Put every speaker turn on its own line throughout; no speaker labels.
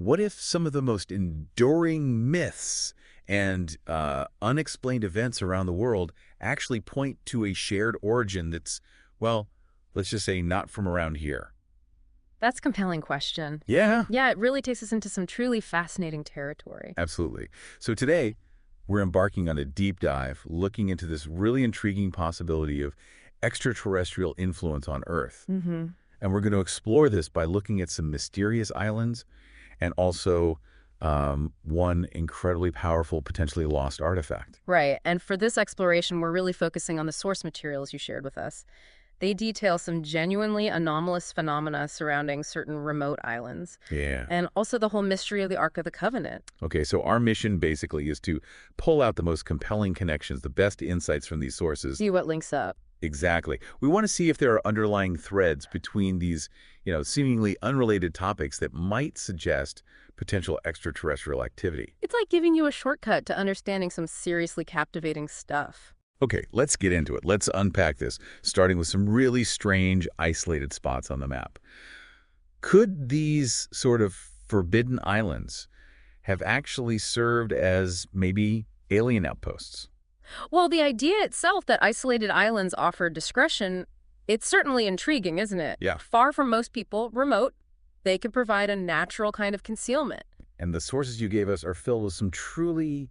what if some of the most enduring myths and unexplained events around the world actually point to a shared origin that's, well, let's just say not from around here?
That's a compelling question.
Yeah,
Yeah, it really takes us into some truly fascinating territory.
absolutely. So today, we're embarking on a deep dive, looking into this really intriguing possibility of extraterrestrial influence on Earth.
Mm-hmm.
And we're going to explore this by looking at some mysterious islands and also one incredibly powerful, potentially lost artifact.
Right, and for this exploration, we're really focusing on the source materials you shared with us. They detail some genuinely anomalous phenomena surrounding certain remote islands,
Yeah.
and also the whole mystery of the Ark of the Covenant.
Okay, so our mission basically is to pull out the most compelling connections, the best insights from these sources.
See what links up.
Exactly. We want to see if there are underlying threads between these, seemingly unrelated topics that might suggest potential extraterrestrial activity.
It's like giving you a shortcut to understanding some seriously captivating stuff.
Okay, let's get into it. Let's unpack this, starting with some really strange, isolated spots on the map. Could these sort of forbidden islands have actually served as maybe alien outposts?
Well, the idea itself that isolated islands offer discretion, it's certainly intriguing, isn't it?
Yeah.
Far from most people, remote, they could provide a natural kind of concealment.
And the sources you gave us are filled with some truly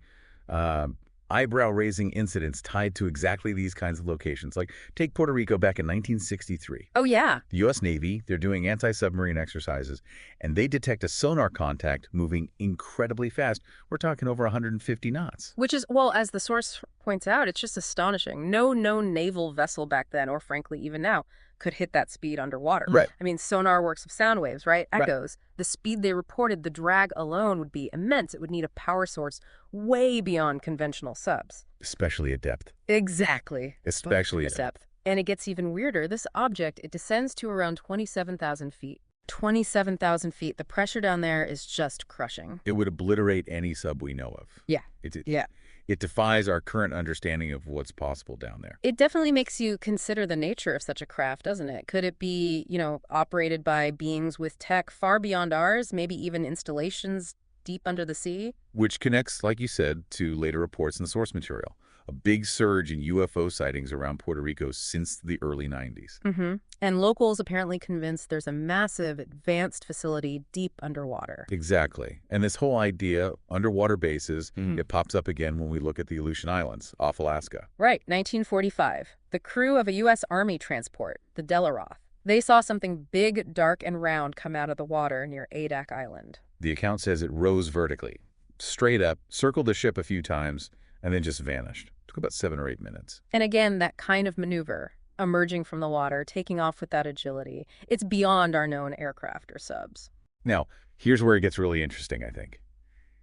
uh, eyebrow-raising incidents tied to exactly these kinds of locations. Like, take Puerto Rico back in 1963.
Oh, yeah.
The U.S. Navy, they're doing anti-submarine exercises, and they detect a sonar contact moving incredibly fast. We're talking over 150 knots.
Which is, well, as the source points out, it's just astonishing. No known naval vessel back then, or frankly, even now, could hit that speed underwater.
Right.
I mean, sonar works with sound waves, right?
Right.
Echoes. The speed they reported, the drag alone would be immense. It would need a power source way beyond conventional subs.
Especially at depth.
Exactly.
Especially at
Depth. And it gets even weirder. This object, it descends to around 27,000 feet. 27,000 feet. The pressure down there is just crushing.
It would obliterate any sub we know of.
Yeah.
It,
Yeah.
it defies our current understanding of what's possible down there.
It definitely makes you consider the nature of such a craft, doesn't it? Could it be, operated by beings with tech far beyond ours, maybe even installations deep under the sea?
Which connects, like you said, to later reports in the source material. A big surge in UFO sightings around Puerto Rico since the early 90s.
Mm-hmm. And locals apparently convinced there's a massive advanced facility deep underwater.
Exactly. And this whole idea, underwater bases,
Mhm.
it pops up again when we look at the Aleutian Islands off Alaska.
Right, 1945. The crew of a U.S. Army transport, the Delaroth. They saw something big, dark, and round come out of the water near Adak Island.
The account says it rose vertically, straight up, circled the ship a few times, and then just vanished. Took about 7 or 8 minutes.
And again, that kind of maneuver, emerging from the water, taking off with that agility, it's beyond our known aircraft or subs.
Now, here's where it gets really interesting, I think.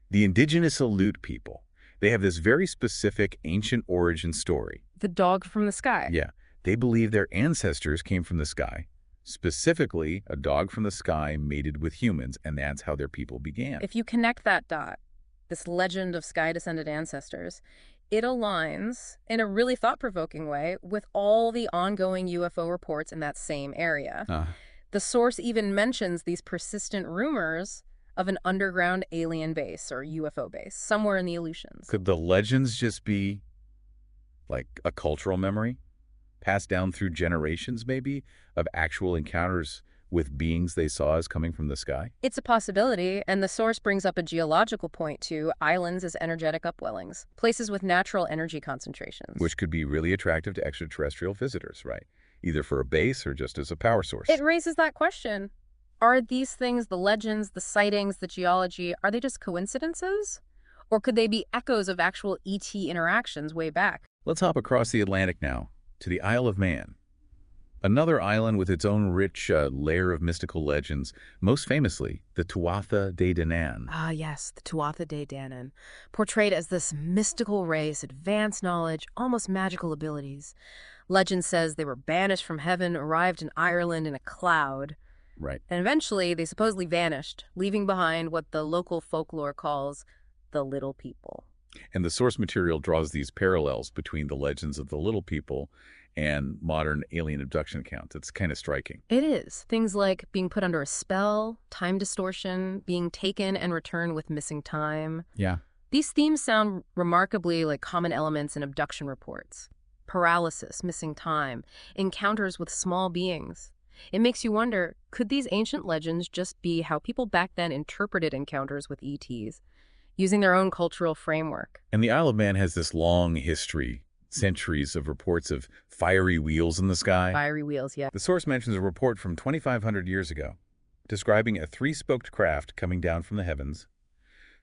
The indigenous Aleut people, they have this very specific ancient origin story.
The dog from the sky.
Yeah, they believe their ancestors came from the sky. Specifically, a dog from the sky mated with humans, and that's how their people began.
If you connect that dot, this legend of sky-descended ancestors, it aligns in a really thought-provoking way with all the ongoing UFO reports in that same area.
Uh,
The source even mentions these persistent rumors of an underground alien base or UFO base somewhere in the Aleutians.
could the legends just be like a cultural memory? Passed down through generations, maybe, of actual encounters with beings they saw as coming from the sky?
It's a possibility, and the source brings up a geological point too: islands as energetic upwellings, places with natural energy concentrations.
Which could be really attractive to extraterrestrial visitors, right? Either for a base or just as a power source.
It raises that question. Are these things, the legends, the sightings, the geology, are they just coincidences? Or could they be echoes of actual ET interactions way back?
Let's hop across the Atlantic now to the Isle of Man. Another island with its own rich layer of mystical legends, most famously, the Tuatha De Danann.
Ah, yes, the Tuatha De Danann, portrayed as this mystical race, advanced knowledge, almost magical abilities. Legend says they were banished from heaven, arrived in Ireland in a cloud,
Right.
and eventually they supposedly vanished, leaving behind what the local folklore calls the little people.
And the source material draws these parallels between the legends of the little people and modern alien abduction accounts. It's kind of striking.
It is. Things like being put under a spell, time distortion, being taken and returned with missing time.
Yeah.
These themes sound remarkably like common elements in abduction reports. Paralysis, missing time, encounters with small beings. It makes you wonder, could these ancient legends just be how people back then interpreted encounters with ETs, using their own cultural framework?
And the Isle of Man has this long history, centuries of reports of fiery wheels in the sky.
Fiery wheels, yeah.
The source mentions a report from 2,500 years ago, describing a three-spoked craft coming down from the heavens.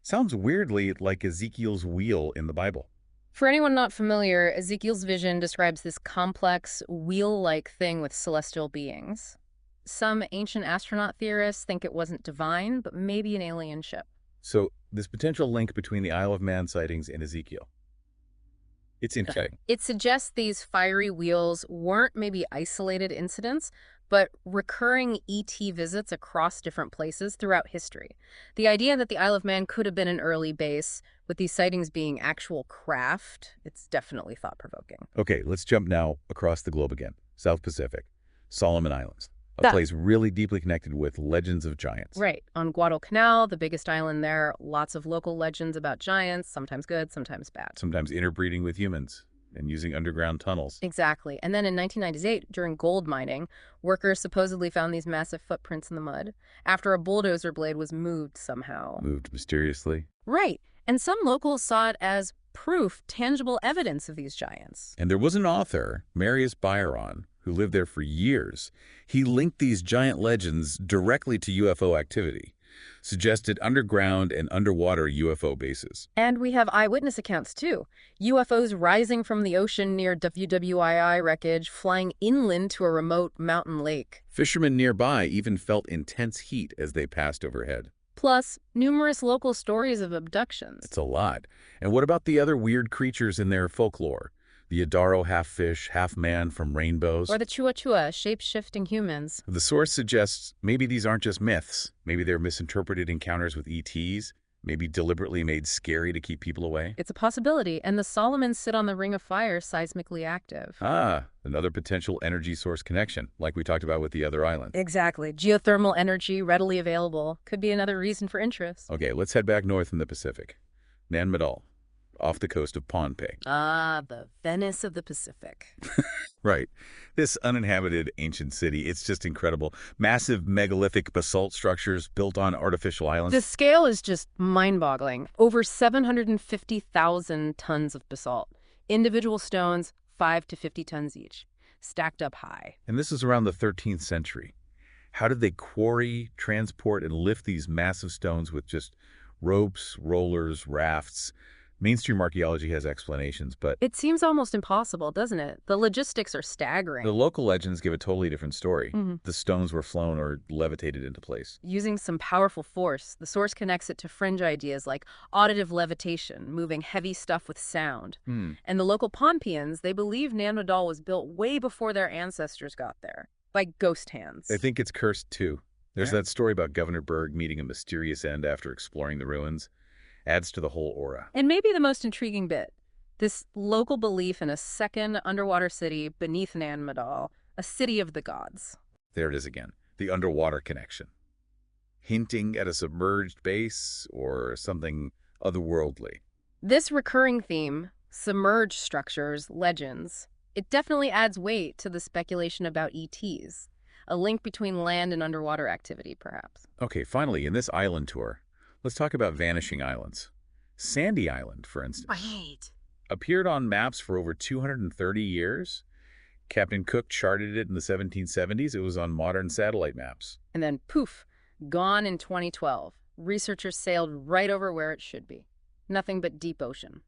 Sounds weirdly like Ezekiel's wheel in the Bible.
For anyone not familiar, Ezekiel's vision describes this complex, wheel-like thing with celestial beings. Some ancient astronaut theorists think it wasn't divine, but maybe an alien ship.
So, this potential link between the Isle of Man sightings and Ezekiel. It's interesting.
It suggests these fiery wheels weren't maybe isolated incidents, but recurring ET visits across different places throughout history. The idea that the Isle of Man could have been an early base, with these sightings being actual craft, it's definitely thought-provoking.
Okay, let's jump now across the globe again. South Pacific, Solomon Islands, a
That-
place really deeply connected with legends of giants.
Right. On Guadalcanal, the biggest island there, lots of local legends about giants, sometimes good, sometimes bad.
Sometimes interbreeding with humans and using underground tunnels.
Exactly. And then in 1998, during gold mining, workers supposedly found these massive footprints in the mud after a bulldozer blade was moved somehow.
Moved mysteriously.
Right. And some locals saw it as proof, tangible evidence of these giants.
And there was an author, Marius Byron, who lived there for years. He linked these giant legends directly to UFO activity, suggested underground and underwater UFO bases.
And we have eyewitness accounts, too. UFOs rising from the ocean near WWII wreckage, flying inland to a remote mountain lake.
Fishermen nearby even felt intense heat as they passed overhead.
Plus, numerous local stories of abductions.
It's a lot. And what about the other weird creatures in their folklore? The Adaro half-fish, half-man from Rainbows.
Or the Chua Chua, shape-shifting humans.
The source suggests maybe these aren't just myths. Maybe they're misinterpreted encounters with ETs, maybe deliberately made scary to keep people away.
It's a possibility, and the Solomons sit on the Ring of Fire seismically active.
Ah, another potential energy source connection, like we talked about with the other island.
Exactly. Geothermal energy readily available could be another reason for interest.
Okay, let's head back north in the Pacific. Nan Madol, off the coast of Pohnpei.
Ah, the Venice of the Pacific.
Right. This uninhabited ancient city, it's just incredible. Massive megalithic basalt structures built on artificial islands.
The scale is just mind-boggling. Over 750,000 tons of basalt. Individual stones, 5 to 50 tons each, stacked up high.
And this is around the 13th century. How did they quarry, transport, and lift these massive stones with just ropes, rollers, rafts? Mainstream archaeology has explanations, but
It seems almost impossible, doesn't it? The logistics are staggering.
the local legends give a totally different story.
Mhm.
The stones were flown or levitated into place.
Using some powerful force, the source connects it to fringe ideas like auditive levitation, moving heavy stuff with sound. And the local Pohnpeians, they believe Nan Madol was built way before their ancestors got there, by ghost hands.
I think it's cursed, too. There's
Yeah.
that story about Governor Berg meeting a mysterious end after exploring the ruins. Adds to the whole aura.
And maybe the most intriguing bit, this local belief in a second underwater city beneath Nan Madol, a city of the gods.
There it is again, the underwater connection. Hinting at a submerged base or something otherworldly.
This recurring theme, submerged structures, legends, it definitely adds weight to the speculation about ETs, a link between land and underwater activity, perhaps.
Okay, finally, in this island tour, let's talk about vanishing islands. Sandy Island, for instance,
Right.
appeared on maps for over 230 years. Captain Cook charted it in the 1770s. It was on modern satellite maps.
And then, poof, gone in 2012. Researchers sailed right over where it should be. Nothing but deep ocean.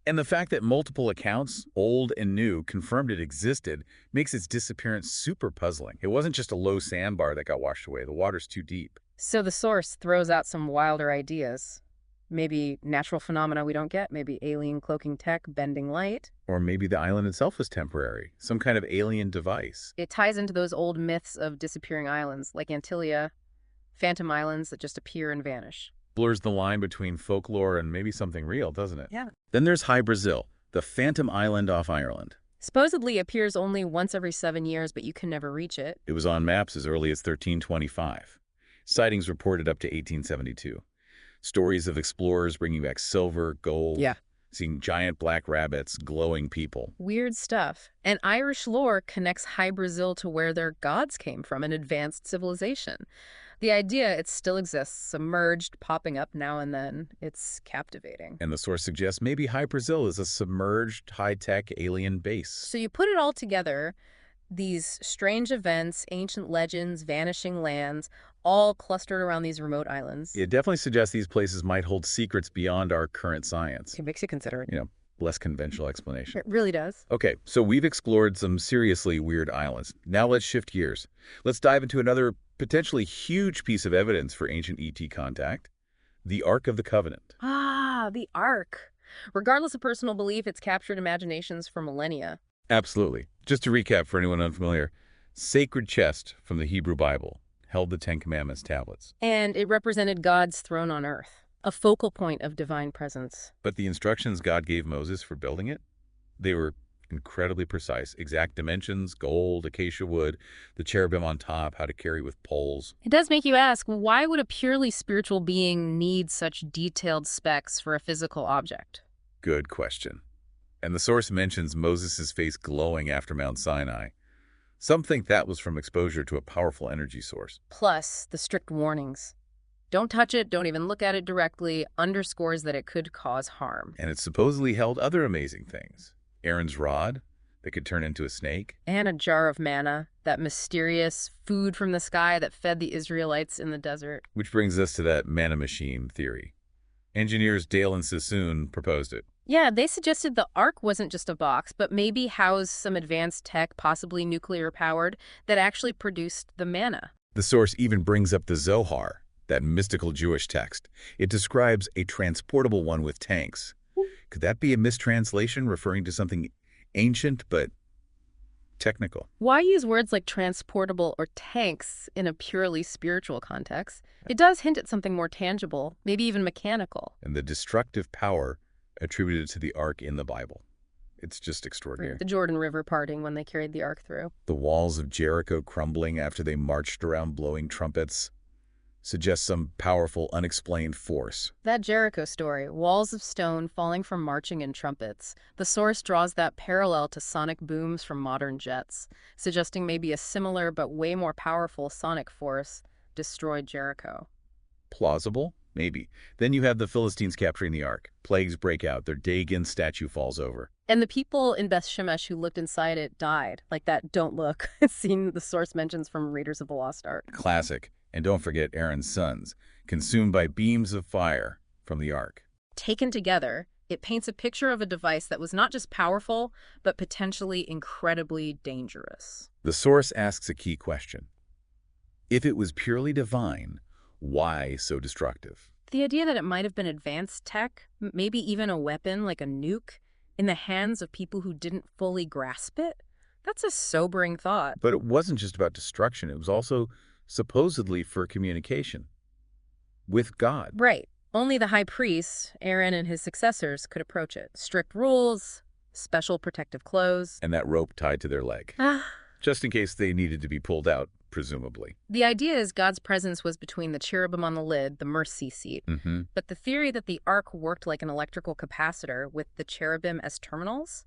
And the fact that multiple accounts, old and new, confirmed it existed makes its disappearance super puzzling. It wasn't just a low sandbar that got washed away. The water's too deep.
So the source throws out some wilder ideas. Maybe natural phenomena we don't get, maybe alien cloaking tech, bending light.
Or maybe the island itself was temporary, some kind of alien device.
It ties into those old myths of disappearing islands, like Antilia, phantom islands that just appear and vanish.
Blurs the line between folklore and maybe something real, doesn't it?
Yeah.
Then there's High Brazil, the Phantom Island off Ireland.
Supposedly appears only once every 7 years, but you can never reach it.
It was on maps as early as 1325. Sightings reported up to 1872. Stories of explorers bringing back silver, gold,
Yeah.
seeing giant black rabbits, glowing people.
Weird stuff. And Irish lore connects High Brazil to where their gods came from, an advanced civilization. The idea it still exists, submerged, popping up now and then. It's captivating.
And the source suggests maybe High Brazil is a submerged, high-tech alien base.
So you put it all together, these strange events, ancient legends, vanishing lands, all clustered around these remote islands.
It definitely suggests these places might hold secrets beyond our current science.
It makes you consider it.
Less conventional explanation.
It really does.
Okay, so we've explored some seriously weird islands. Now let's shift gears. Let's dive into another potentially huge piece of evidence for ancient ET contact, the Ark of the Covenant.
Ah, the Ark. Regardless of personal belief, it's captured imaginations for millennia.
Absolutely. Just to recap for anyone unfamiliar, sacred chest from the Hebrew Bible held the Ten Commandments tablets.
And it represented God's throne on earth, a focal point of divine presence.
But the instructions God gave Moses for building it, they were incredibly precise. Exact dimensions, gold, acacia wood, the cherubim on top, how to carry with poles.
It does make you ask, why would a purely spiritual being need such detailed specs for a physical object?
Good question. And the source mentions Moses' face glowing after Mount Sinai. Some think that was from exposure to a powerful energy source.
Plus, the strict warnings. Don't touch it, don't even look at it directly, underscores that it could cause harm.
And it supposedly held other amazing things. Aaron's rod that could turn into a snake.
And a jar of manna, that mysterious food from the sky that fed the Israelites in the desert.
Which brings us to that manna machine theory. Engineers Dale and Sassoon proposed it.
Yeah, they suggested the Ark wasn't just a box, but maybe housed some advanced tech, possibly nuclear-powered, that actually produced the manna.
The source even brings up the Zohar, that mystical Jewish text. It describes a transportable one with tanks. Could that be a mistranslation referring to something ancient but technical?
Why use words like transportable or tanks in a purely spiritual context? It does hint at something more tangible, maybe even mechanical.
And the destructive power attributed to the Ark in the Bible. It's just extraordinary.
The Jordan River parting when they carried the Ark through.
The walls of Jericho crumbling after they marched around blowing trumpets suggests some powerful, unexplained force.
That Jericho story, walls of stone falling from marching in trumpets, the source draws that parallel to sonic booms from modern jets, suggesting maybe a similar but way more powerful sonic force destroyed Jericho.
Plausible? Maybe. Then you have the Philistines capturing the Ark. Plagues break out. Their Dagon statue falls over.
And the people in Beth Shemesh who looked inside it died. Like that "don't look" scene the source mentions from Raiders of the Lost Ark.
Classic. And don't forget Aaron's sons, consumed by beams of fire from the Ark.
Taken together, it paints a picture of a device that was not just powerful, but potentially incredibly dangerous.
The source asks a key question. If it was purely divine, why so destructive?
The idea that it might have been advanced tech, maybe even a weapon like a nuke, in the hands of people who didn't fully grasp it, that's a sobering thought.
But it wasn't just about destruction. It was also supposedly for communication with God.
Right. Only the high priest, Aaron, and his successors could approach it. Strict rules, special protective clothes.
And that rope tied to their leg, just in case they needed to be pulled out, presumably.
The idea is God's presence was between the cherubim on the lid, the mercy seat. But the theory that the Ark worked like an electrical capacitor with the cherubim as terminals,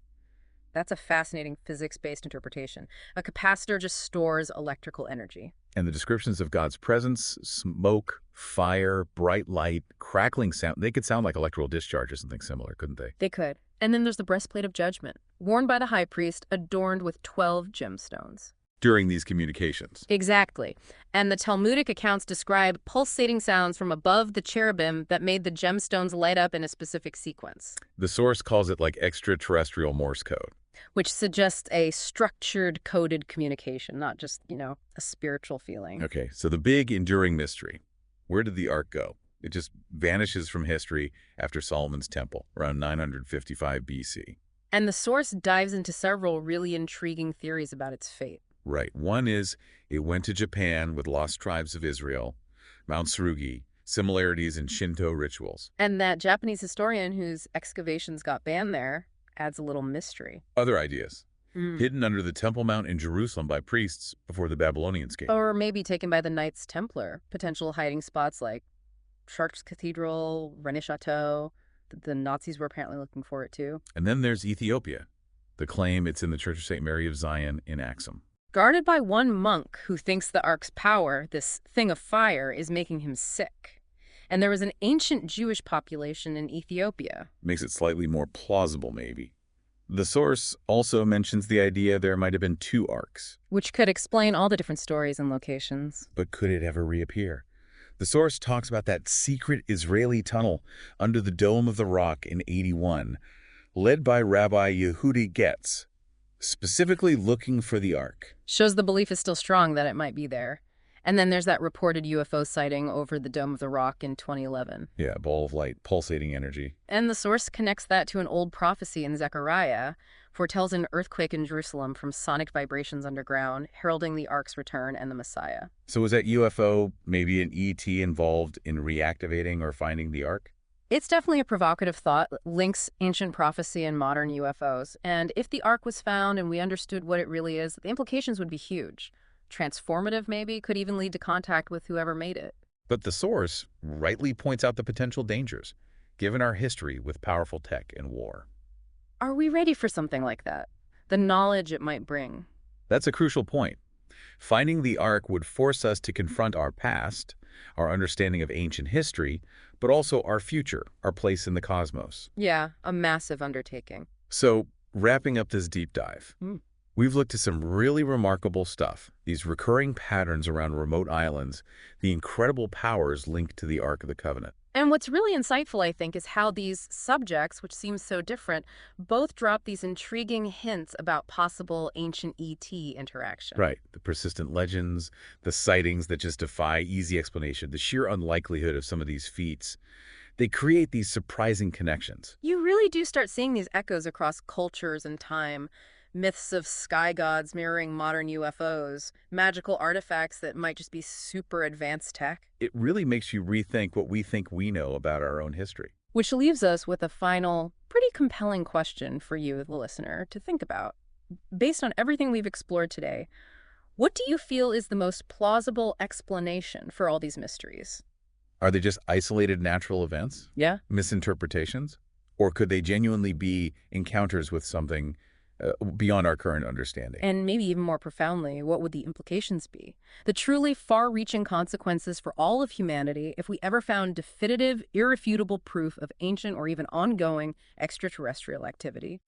that's a fascinating physics-based interpretation. A capacitor just stores electrical energy.
And the descriptions of God's presence, smoke, fire, bright light, crackling sound, they could sound like electrical discharge or something similar, couldn't they?
They could. And then there's the breastplate of judgment, worn by the high priest, adorned with 12 gemstones.
During these communications.
Exactly. And the Talmudic accounts describe pulsating sounds from above the cherubim that made the gemstones light up in a specific sequence.
The source calls it like extraterrestrial Morse code.
Which suggests a structured, coded communication, not just, a spiritual feeling.
Okay, so the big enduring mystery. Where did the Ark go? It just vanishes from history after Solomon's Temple, around 955 BC.
And the source dives into several really intriguing theories about its fate.
Right. One is it went to Japan with lost tribes of Israel, Mount Tsurugi, similarities in Shinto rituals.
And that Japanese historian whose excavations got banned there adds a little mystery.
Other ideas.
Mm.
hidden under the Temple Mount in Jerusalem by priests before the Babylonians came.
Or maybe taken by the Knights Templar, potential hiding spots like Chartres Cathedral, Rennes Chateau. The Nazis were apparently looking for it too.
And then there's Ethiopia. The claim it's in the Church of St. Mary of Zion in Axum.
Guarded by one monk who thinks the Ark's power, this thing of fire, is making him sick. And there was an ancient Jewish population in Ethiopia.
Makes it slightly more plausible, maybe. The source also mentions the idea there might have been 2 arks.
Which could explain all the different stories and locations.
But could it ever reappear? The source talks about that secret Israeli tunnel under the Dome of the Rock in 81, led by Rabbi Yehudi Getz, specifically looking for the Ark.
Shows the belief is still strong that it might be there. And then there's that reported UFO sighting over the Dome of the Rock in 2011.
Yeah, ball of light, pulsating energy.
And the source connects that to an old prophecy in Zechariah, foretells an earthquake in Jerusalem from sonic vibrations underground, heralding the Ark's return and the Messiah.
So was that UFO maybe an ET involved in reactivating or finding the Ark?
It's definitely a provocative thought, links ancient prophecy and modern UFOs. And if the Ark was found and we understood what it really is, the implications would be huge. Transformative, maybe, could even lead to contact with whoever made it.
But the source rightly points out the potential dangers, given our history with powerful tech and war.
Are we ready for something like that? The knowledge it might bring.
That's a crucial point. Finding the Ark would force us to confront our past, our understanding of ancient history, but also our future, our place in the cosmos.
Yeah, a massive undertaking.
So, wrapping up this deep dive,
Hmm.
we've looked at some really remarkable stuff, these recurring patterns around remote islands, the incredible powers linked to the Ark of the Covenant.
And what's really insightful, I think, is how these subjects, which seem so different, both drop these intriguing hints about possible ancient ET interaction.
Right. The persistent legends, the sightings that just defy easy explanation, the sheer unlikelihood of some of these feats. They create these surprising connections.
You really do start seeing these echoes across cultures and time. Myths of sky gods mirroring modern UFOs, magical artifacts that might just be super advanced tech.
It really makes you rethink what we think we know about our own history.
Which leaves us with a final, pretty compelling question for you, the listener, to think about. Based on everything we've explored today, what do you feel is the most plausible explanation for all these mysteries?
Are they just isolated natural events?
Yeah.
Misinterpretations? Or could they genuinely be encounters with something beyond our current understanding?
And maybe even more profoundly, what would the implications be? The truly far-reaching consequences for all of humanity if we ever found definitive, irrefutable proof of ancient or even ongoing extraterrestrial activity.